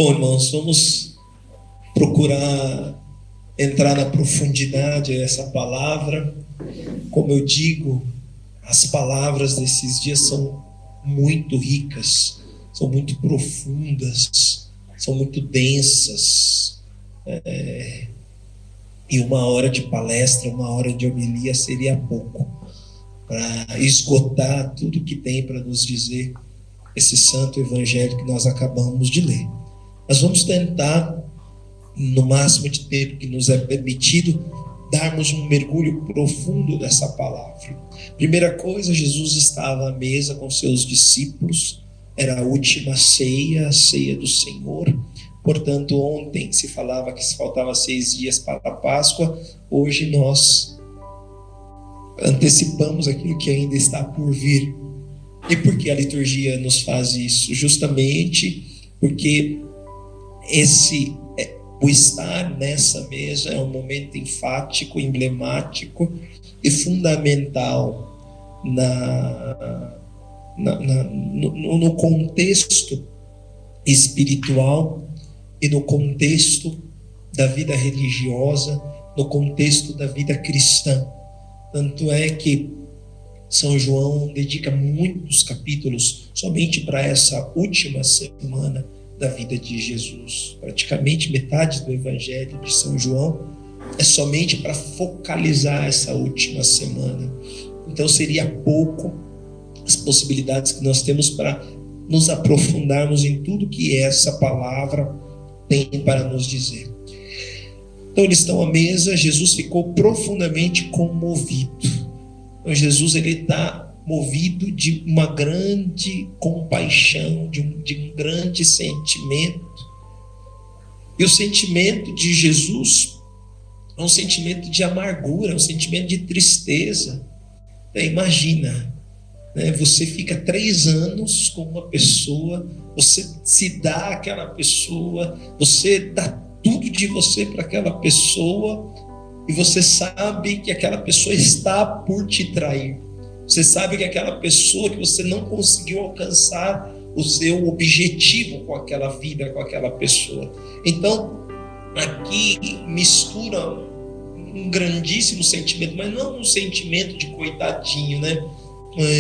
Bom, irmãos, vamos procurar entrar na profundidade dessa palavra. Como eu digo, as palavras desses dias são muito ricas, são muito profundas, são muito densas. E uma hora de palestra, uma hora de homilia seria pouco para esgotar tudo que tem para nos dizer esse santo evangelho que nós acabamos de ler. Nós vamos tentar, no máximo de tempo que nos é permitido, darmos um mergulho profundo dessa palavra. Primeira coisa, Jesus estava à mesa com seus discípulos, era a última ceia, a ceia do Senhor. Portanto, ontem se falava que faltava 6 dias para a Páscoa, hoje nós antecipamos aquilo que ainda está por vir. E por que a liturgia nos faz isso? Justamente porque o estar nessa mesa é um momento enfático, emblemático e fundamental no contexto espiritual e no contexto da vida religiosa, no contexto da vida cristã. Tanto é que São João dedica muitos capítulos somente para essa última semana da vida de Jesus. Praticamente metade do Evangelho de São João é somente para focalizar essa última semana. Então seria pouco as possibilidades que nós temos para nos aprofundarmos em tudo que essa palavra tem para nos dizer. Então eles estão à mesa, Jesus ficou profundamente comovido. Então Jesus está movido de uma grande compaixão, de um grande sentimento. E o sentimento de Jesus é um sentimento de amargura, é um sentimento de tristeza. Imagina, você fica 3 anos com uma pessoa, você se dá àquela pessoa, você dá tudo de você para aquela pessoa, e você sabe que aquela pessoa está por te trair. Você sabe que aquela pessoa, que você não conseguiu alcançar o seu objetivo com aquela vida, com aquela pessoa. Então, aqui mistura um grandíssimo sentimento, mas não um sentimento de coitadinho, né?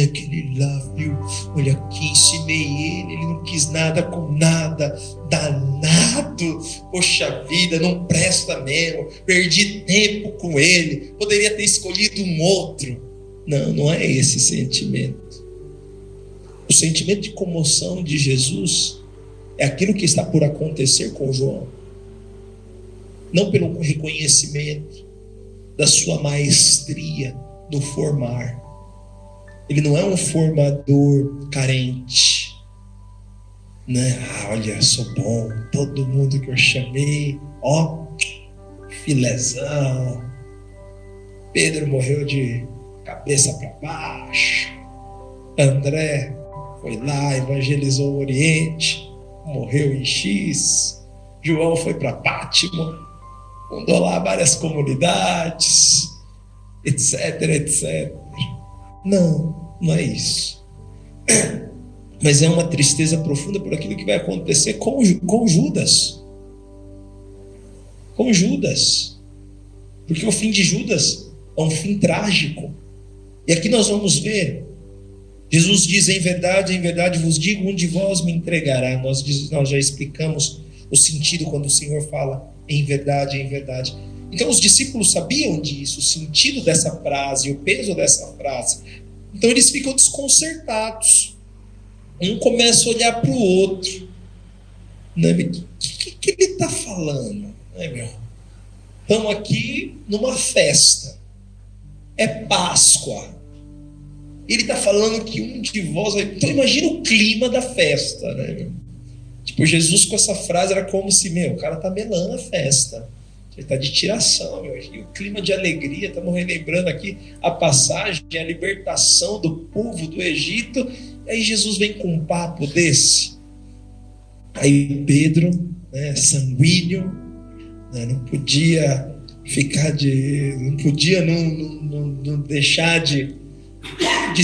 Aquele lá, viu? Olha aqui, ensinei ele não quis nada com nada, danado, poxa vida, não presta mesmo, perdi tempo com ele, poderia ter escolhido um outro. Não é esse sentimento. O sentimento de comoção de Jesus é aquilo que está por acontecer com João. Não pelo reconhecimento da sua maestria no formar. Ele não é um formador carente, né? Olha, sou bom, todo mundo que eu chamei, filézão. Pedro morreu de cabeça para baixo. André foi lá, evangelizou o Oriente, morreu em X. João foi para Pátimo, fundou lá várias comunidades, etc, etc. Não é isso. Mas é uma tristeza profunda por aquilo que vai acontecer com Judas. Com Judas. Porque o fim de Judas é um fim trágico. E aqui nós vamos ver, Jesus diz: em verdade vos digo, um de vós me entregará. Nós já explicamos o sentido quando o Senhor fala em verdade, em verdade. Então os discípulos sabiam disso, o sentido dessa frase, o peso dessa frase. Então eles ficam desconcertados. Um começa a olhar para o outro. O que ele está falando? Estamos aqui numa festa. É Páscoa. Ele está falando que um de vós... Então imagina o clima da festa, né? Tipo, Jesus com essa frase era como se, o cara está melando a festa. Ele está de tiração, E o clima de alegria, estamos relembrando aqui a passagem, a libertação do povo do Egito. E aí Jesus vem com um papo desse. Aí Pedro, sanguíneo, não podia ficar não podia não deixar de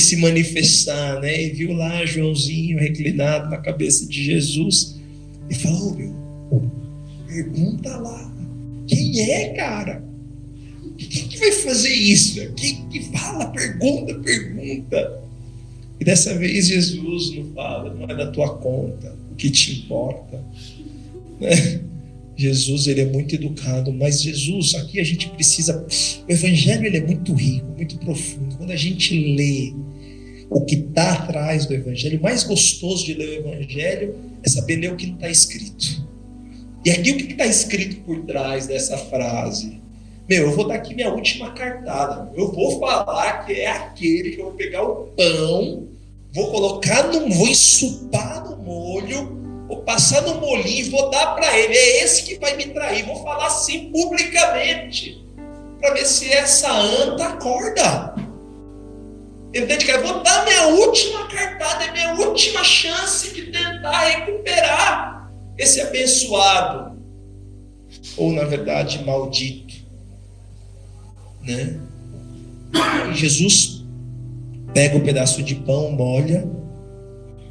se manifestar, E viu lá Joãozinho reclinado na cabeça de Jesus e falou: Pergunta lá. Quem é, cara? Quem que vai fazer isso? Quem que fala? Pergunta. E dessa vez Jesus não fala, não é da tua conta, o que te importa, né? Jesus, ele é muito educado, mas Jesus, aqui a gente precisa, o evangelho ele é muito rico, muito profundo. Quando a gente lê o que está atrás do evangelho, o mais gostoso de ler o evangelho é saber ler o que não está escrito. E aqui o que está escrito por trás dessa frase? Eu vou dar aqui minha última cartada. Eu vou falar que é aquele que eu vou pegar o pão, vou colocar vou ensopar no molho, vou passar no molinho e vou dar para ele. É esse que vai me trair. Vou falar assim publicamente, para ver se essa anta acorda. Entende? Eu vou dar minha última cartada, é minha última chance de tentar recuperar esse abençoado, ou na verdade maldito, né? E Jesus pega um pedaço de pão, molha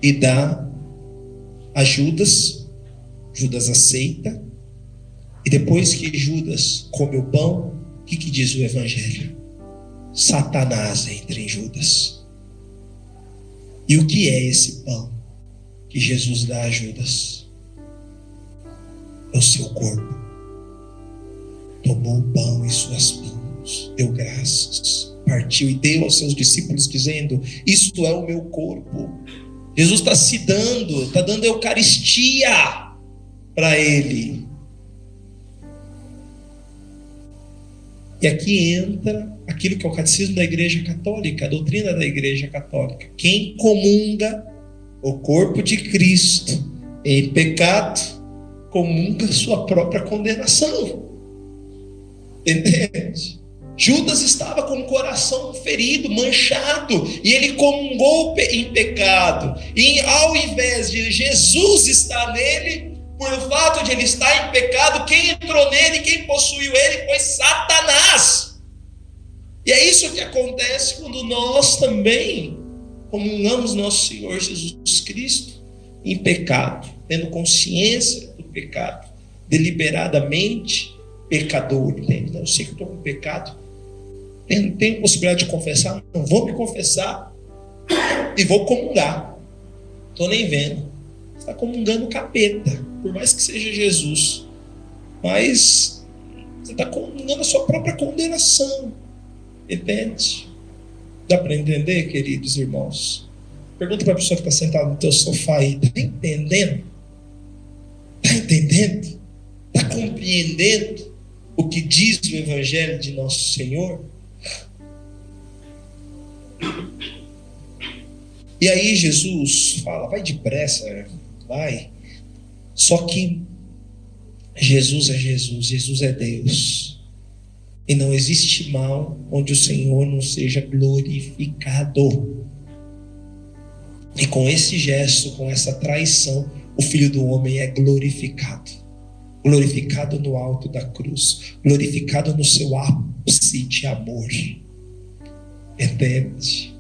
e dá a Judas. Judas aceita, e depois que Judas come o pão, o que diz o evangelho? Satanás entra em Judas. E o que é esse pão que Jesus dá a Judas? É o seu corpo. Tomou o pão em suas mãos, deu graças, partiu e deu aos seus discípulos, dizendo: isto é o meu corpo. Jesus está se dando, está dando a Eucaristia para ele. E aqui entra aquilo que é o catecismo da Igreja Católica, a doutrina da Igreja Católica. Quem comunga o corpo de Cristo em pecado, comunga sua própria condenação. Entende? Judas estava com o coração ferido, manchado, e ele comungou em pecado. E ao invés de Jesus estar nele, por o fato de ele estar em pecado, quem entrou nele, quem possuiu ele foi Satanás. E é isso que acontece quando nós também comungamos nosso Senhor Jesus Cristo em pecado, tendo consciência do pecado, deliberadamente pecador, entende? Eu sei que eu estou com pecado, tenho possibilidade de confessar, não vou me confessar e vou comungar. Estou nem vendo. Você está comungando o capeta, por mais que seja Jesus, mas você está comungando a sua própria condenação, entende? Dá para entender, queridos irmãos? Pergunta para a pessoa que está sentada no teu sofá aí: está entendendo? Está entendendo? Está compreendendo o que diz o Evangelho de Nosso Senhor? E aí Jesus fala: vai depressa, vai. Só que Jesus é Jesus, Jesus é Deus. E não existe mal onde o Senhor não seja glorificado. E com esse gesto, com essa traição, o Filho do Homem é glorificado. Glorificado no alto da cruz, glorificado no seu ápice de amor. Entende?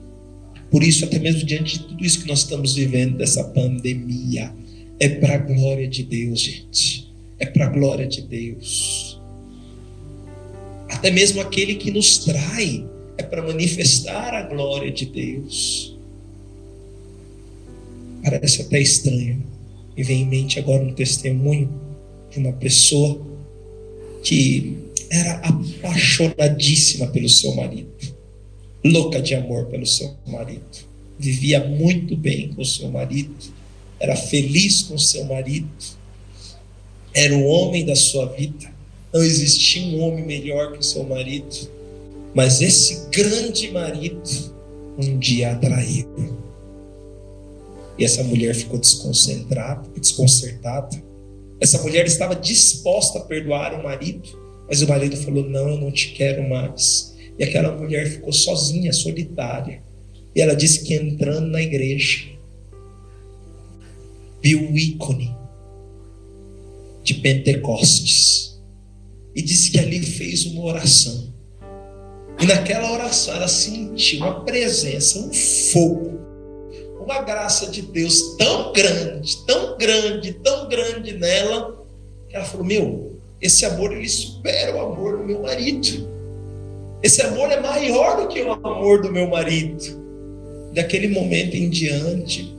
Por isso, até mesmo diante de tudo isso que nós estamos vivendo, dessa pandemia, é para a glória de Deus, gente. É para a glória de Deus. Até mesmo aquele que nos trai é para manifestar a glória de Deus. Parece até estranho. Me vem em mente agora um testemunho de uma pessoa que era apaixonadíssima pelo seu marido, louca de amor pelo seu marido, vivia muito bem com o seu marido, era feliz com o seu marido, era o homem da sua vida, não existia um homem melhor que o seu marido, mas esse grande marido um dia a traiu. E essa mulher ficou desconcertada. Essa mulher estava disposta a perdoar o marido, mas o marido falou: não, eu não te quero mais. E aquela mulher ficou sozinha, solitária. E ela disse que entrando na igreja, viu o ícone de Pentecostes. E disse que ali fez uma oração. E naquela oração ela sentiu uma presença, um fogo, uma graça de Deus tão grande, tão grande, tão grande nela, Ela falou, esse amor ele supera o amor do meu marido. Esse amor é maior do que o amor do meu marido. Daquele momento em diante,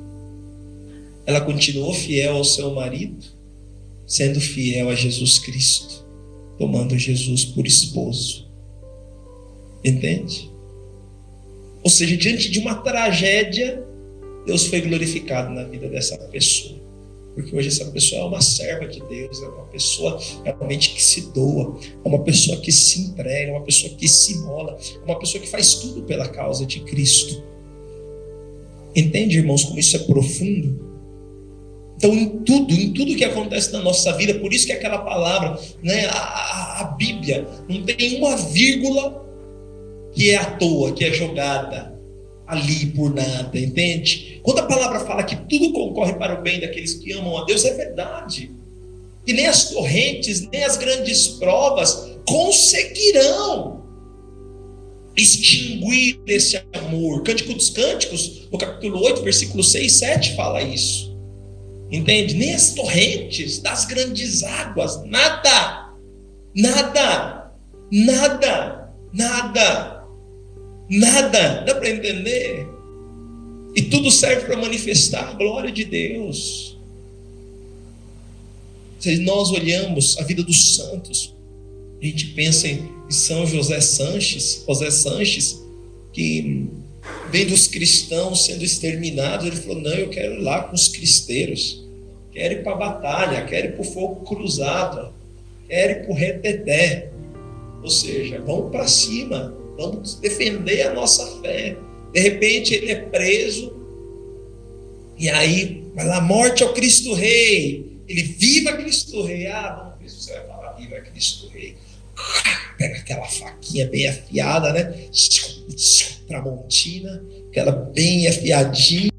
ela continuou fiel ao seu marido, sendo fiel a Jesus Cristo, tomando Jesus por esposo. Entende? Ou seja, diante de uma tragédia, Deus foi glorificado na vida dessa pessoa. Porque hoje essa pessoa é uma serva de Deus, é uma pessoa realmente que se doa, é uma pessoa que se entrega, é uma pessoa que se imola, é uma pessoa que faz tudo pela causa de Cristo. Entende, irmãos, como isso é profundo? Então, em tudo que acontece na nossa vida, por isso que aquela palavra, né, a Bíblia, não tem uma vírgula que é à toa, que é jogada ali por nada, entende? Quando a palavra fala que tudo concorre para o bem daqueles que amam a Deus, é verdade. E nem as torrentes, nem as grandes provas conseguirão extinguir esse amor. Cântico dos Cânticos, no capítulo 8, versículo 6 e 7, fala isso. Entende? Nem as torrentes das grandes águas, nada, dá para entender? E tudo serve para manifestar a glória de Deus. Se nós olhamos a vida dos santos, a gente pensa em São José Sanches, que vem dos cristãos sendo exterminados. Ele falou, não, eu quero ir lá com os cristeiros, quero ir para a batalha, quero ir para o fogo cruzado, quero ir para o reteté. Ou seja, vamos para cima, vamos defender a nossa fé. De repente ele é preso, e aí vai lá, morte ao Cristo Rei. Ele, viva Cristo Rei. Vamos ver se você vai falar, viva Cristo Rei. Pega aquela faquinha bem afiada, né? Tramontina, aquela bem afiadinha,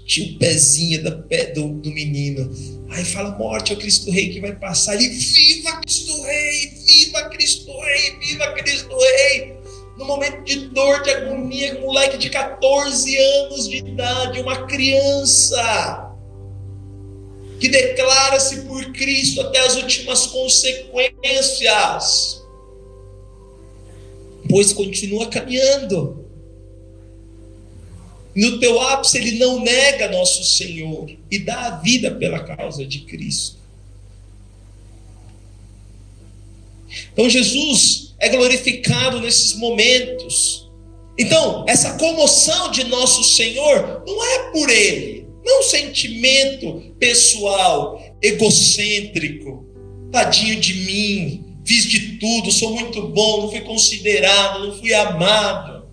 tinha o pezinho do menino. Aí fala, morte ao Cristo Rei que vai passar. Ele, viva Cristo Rei, viva Cristo Rei, viva Cristo Rei. No momento de dor, de agonia, um moleque de 14 anos de idade, uma criança que declara-se por Cristo até as últimas consequências, pois continua caminhando. No teu ápice ele não nega nosso Senhor e dá a vida pela causa de Cristo. Então Jesus é glorificado nesses momentos. Então essa comoção de nosso Senhor não é por Ele, não é um sentimento pessoal, egocêntrico, tadinho de mim, fiz de tudo, sou muito bom, não fui considerado, não fui amado.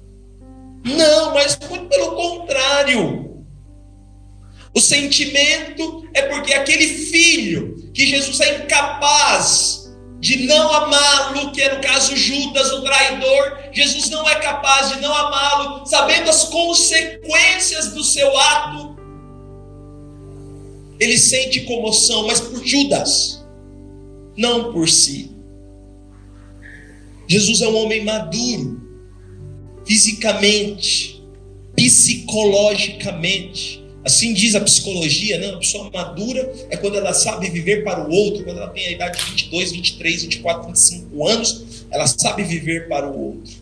Não, mas muito pelo contrário. O sentimento é porque aquele filho que Jesus é incapaz de não amá-lo, que é no caso Judas, o traidor, Jesus não é capaz de não amá-lo, sabendo as consequências do seu ato. Ele sente comoção, mas por Judas, não por si. Jesus é um homem maduro, fisicamente, psicologicamente. Assim diz a psicologia, né? Uma pessoa madura é quando ela sabe viver para o outro, quando ela tem a idade de 22, 23, 24, 25 anos, ela sabe viver para o outro.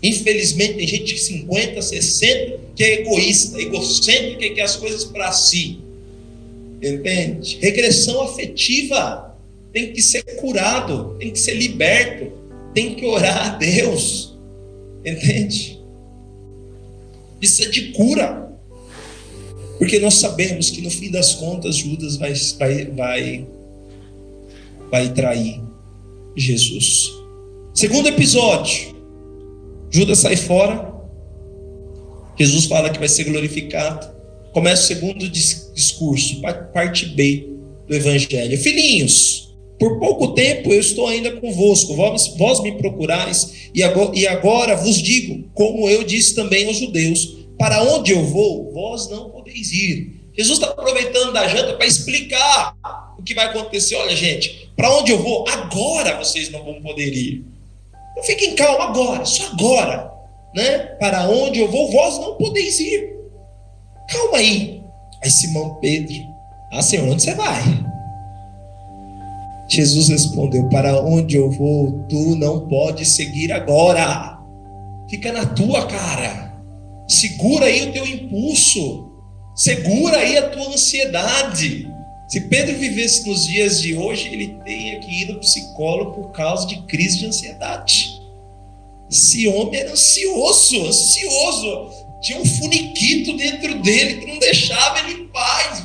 Infelizmente tem gente de 50, 60 que é egoísta, egocêntrica e quer as coisas para si. Entende? Regressão afetiva tem que ser curado, tem que ser liberto, tem que orar a Deus. Entende? Precisa de cura. Porque nós sabemos que no fim das contas Judas vai trair Jesus. Segundo episódio, Judas sai fora, Jesus fala que vai ser glorificado. Começa o segundo discurso, parte B do Evangelho. Filhinhos, por pouco tempo eu estou ainda convosco, vós me procurais, e agora vos digo, como eu disse também aos judeus, para onde eu vou, vós não podeis ir. Jesus está aproveitando da janta para explicar o que vai acontecer. Olha, gente, para onde eu vou, agora vocês não vão poder ir. Então fiquem calmos agora, só agora, né? Para onde eu vou, vós não podeis ir. Calma aí. Aí Simão Pedro, Senhor, onde você vai? Jesus respondeu: para onde eu vou, tu não podes seguir agora. Fica na tua, cara. Segura aí o teu impulso. Segura aí a tua ansiedade. Se Pedro vivesse nos dias de hoje, ele teria que ir no psicólogo por causa de crise de ansiedade. Esse homem era ansioso. Tinha um funiquito dentro dele que não deixava ele em paz.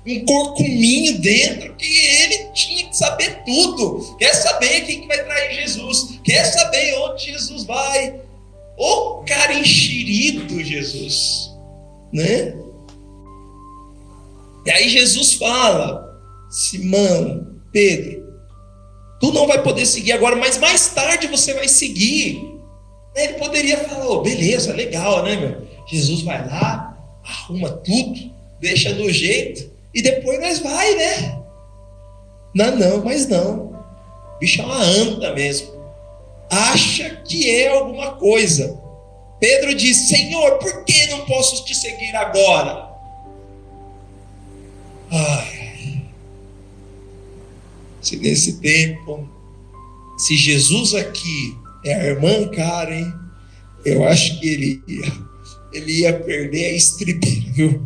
Um corcuminho dentro que ele tinha que saber tudo. Quer saber quem que vai trair Jesus. Quer saber onde Jesus vai. Ô cara enxerido, Jesus. Né? E aí Jesus fala: Simão, Pedro, tu não vai poder seguir agora, mas mais tarde você vai seguir. Ele poderia falar: oh, beleza, legal, né, meu? Jesus vai lá, arruma tudo, deixa no jeito, e depois nós vai, né? Mas não. O bicho é uma anta mesmo. Acha que é alguma coisa. Pedro diz: Senhor, por que não posso te seguir agora? Se nesse tempo, se Jesus aqui é a irmã Karen, eu acho que ele ia perder a estribeira, viu?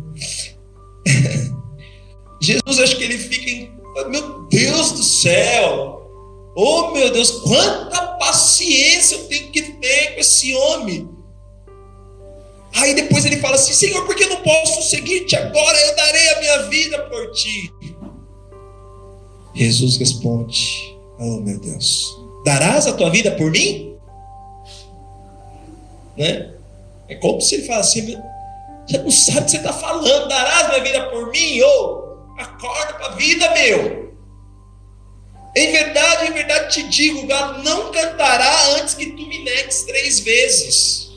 Jesus, acho que ele fica meu Deus do céu, oh meu Deus, quanta paciência eu tenho que ter com esse homem. Aí depois ele fala assim: Senhor, por que eu não posso seguir-te agora? Eu darei a minha vida por ti. Jesus responde: oh meu Deus, darás a tua vida por mim? Né? É como se ele falasse assim: você não sabe o que você está falando, darás a minha vida por mim? Acorda para a vida, meu. Em verdade te digo, o galo não cantará antes que tu me negues 3 vezes.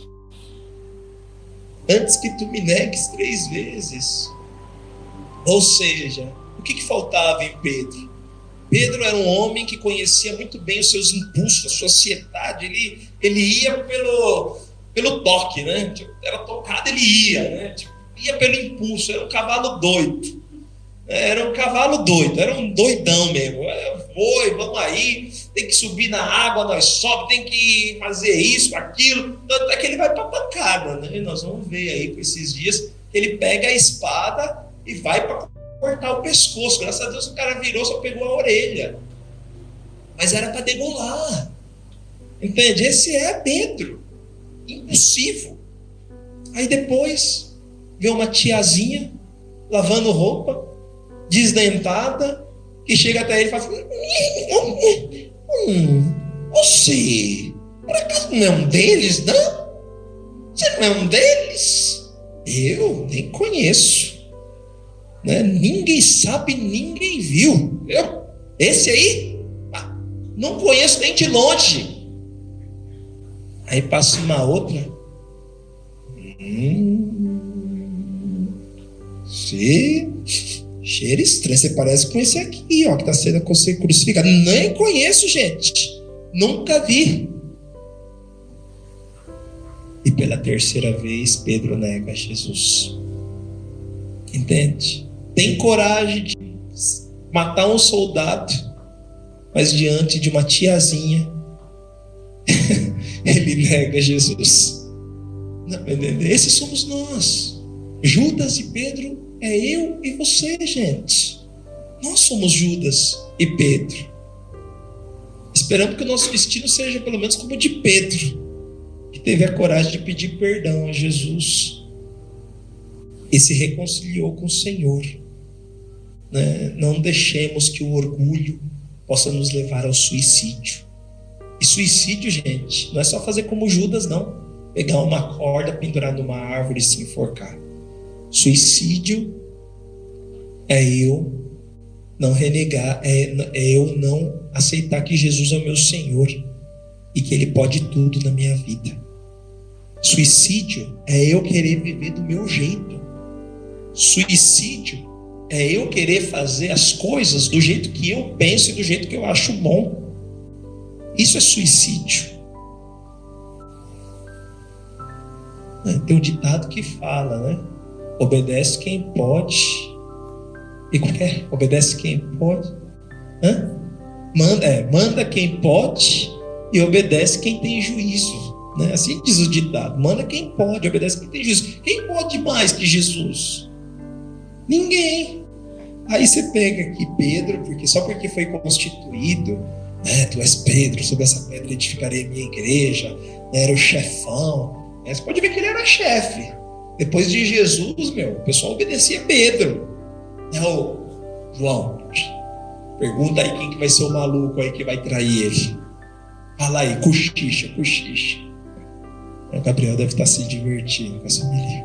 Antes que tu me negues 3 vezes. Ou seja, o que faltava em Pedro? Pedro era um homem que conhecia muito bem os seus impulsos, a sua ansiedade. Ele ia pelo toque, né? Era tocado, ele ia, né? Ia pelo impulso, era um cavalo doido. Era um doidão mesmo. Vamos aí, tem que subir na água, nós sobe, tem que fazer isso, aquilo. Tanto é que ele vai para a pancada, né? Nós vamos ver aí por esses dias, ele pega a espada e vai para cortar o pescoço. Graças a Deus o cara virou, só pegou a orelha. Mas era para degolar. Entende? Esse é Pedro. Impulsivo. Aí depois vê uma tiazinha lavando roupa, desdentada, que chega até ele e fala assim: você, por acaso não é um deles, não? Você não é um deles? Eu nem conheço, né? Ninguém sabe, ninguém viu. Esse aí? Não conheço nem de longe. Aí passa uma outra. Cheiro estranho, você parece com esse aqui, ó, que está sendo crucificado. Nem conheço, gente. Nunca vi. E pela 3ª vez, Pedro nega Jesus. Entende? Tem coragem de matar um soldado, mas diante de uma tiazinha, ele nega Jesus. Não, esses somos nós. Judas e Pedro é eu e você, gente. Nós somos Judas e Pedro. Esperando que o nosso destino seja pelo menos como o de Pedro, que teve a coragem de pedir perdão a Jesus e se reconciliou com o Senhor. Né? Não deixemos que o orgulho possa nos levar ao suicídio. E suicídio, gente, não é só fazer como Judas, não. Pegar uma corda, pendurar numa árvore e se enforcar. Suicídio é eu não renegar, é eu não aceitar que Jesus é o meu Senhor e que Ele pode tudo na minha vida. Suicídio é eu querer viver do meu jeito. Suicídio é eu querer fazer as coisas do jeito que eu penso e do jeito que eu acho bom. Isso é suicídio. Tem um ditado que fala, né? Obedece quem pode. E qualquer obedece quem pode. Manda quem pode e obedece quem tem juízo, né? Assim diz o ditado: manda quem pode, obedece quem tem juízo. Quem pode mais que Jesus? Ninguém. Aí você pega aqui Pedro, só porque foi constituído, né? Tu és Pedro, sobre essa pedra edificarei a minha igreja, né? Era o chefão, né? Você pode ver que ele era chefe. Depois de Jesus, o pessoal obedecia a Pedro. Ô, João, pergunta aí quem que vai ser o maluco aí que vai trair ele. Fala aí, cochicha. O Gabriel deve estar se divertindo com essa menina.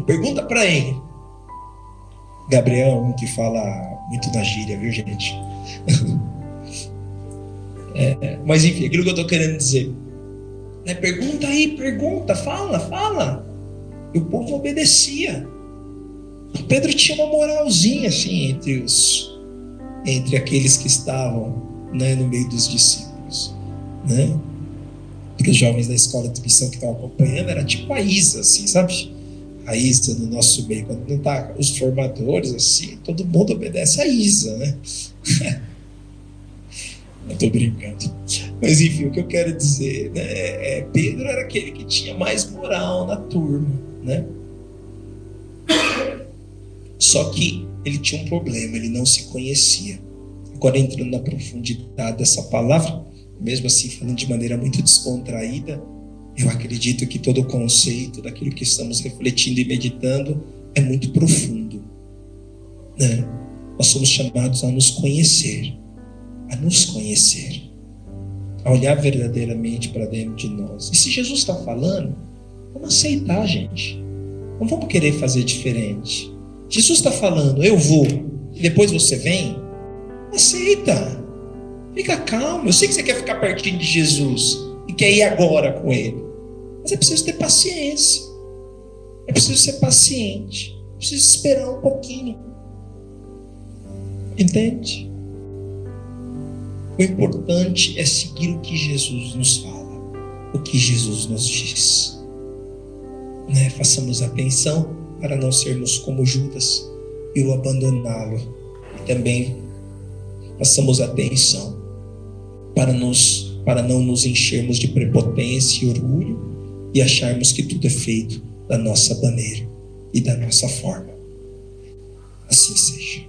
Pergunta para ele. Gabriel é um que fala muito na gíria, viu, gente? Mas enfim, aquilo que eu estou querendo dizer. Pergunta aí, fala. E o povo obedecia. O Pedro tinha uma moralzinha assim entre aqueles que estavam, né, no meio dos discípulos, né? Porque os jovens da escola de missão que estavam acompanhando era tipo a Isa, assim, sabe? A Isa no nosso meio, quando não tá os formadores, assim, todo mundo obedece a Isa, né? Eu tô brincando. Mas enfim, o que eu quero dizer, né, Pedro era aquele que tinha mais moral na turma, né? Só que ele tinha um problema, ele não se conhecia. Agora, entrando na profundidade dessa palavra, mesmo assim falando de maneira muito descontraída, eu acredito que todo o conceito daquilo que estamos refletindo e meditando é muito profundo, né? Nós somos chamados a nos conhecer, a olhar verdadeiramente para dentro de nós. E se Jesus está falando, vamos aceitar, gente. Não vamos querer fazer diferente. Jesus está falando, eu vou, e depois você vem. Aceita. Fica calmo. Eu sei que você quer ficar pertinho de Jesus e quer ir agora com ele. Mas é preciso ter paciência. É preciso ser paciente. É preciso esperar um pouquinho. Entende? O importante é seguir o que Jesus nos fala, o que Jesus nos diz. Né? Façamos atenção para não sermos como Judas e o abandoná-lo. E também façamos atenção para não nos enchermos de prepotência e orgulho e acharmos que tudo é feito da nossa maneira e da nossa forma. Assim seja.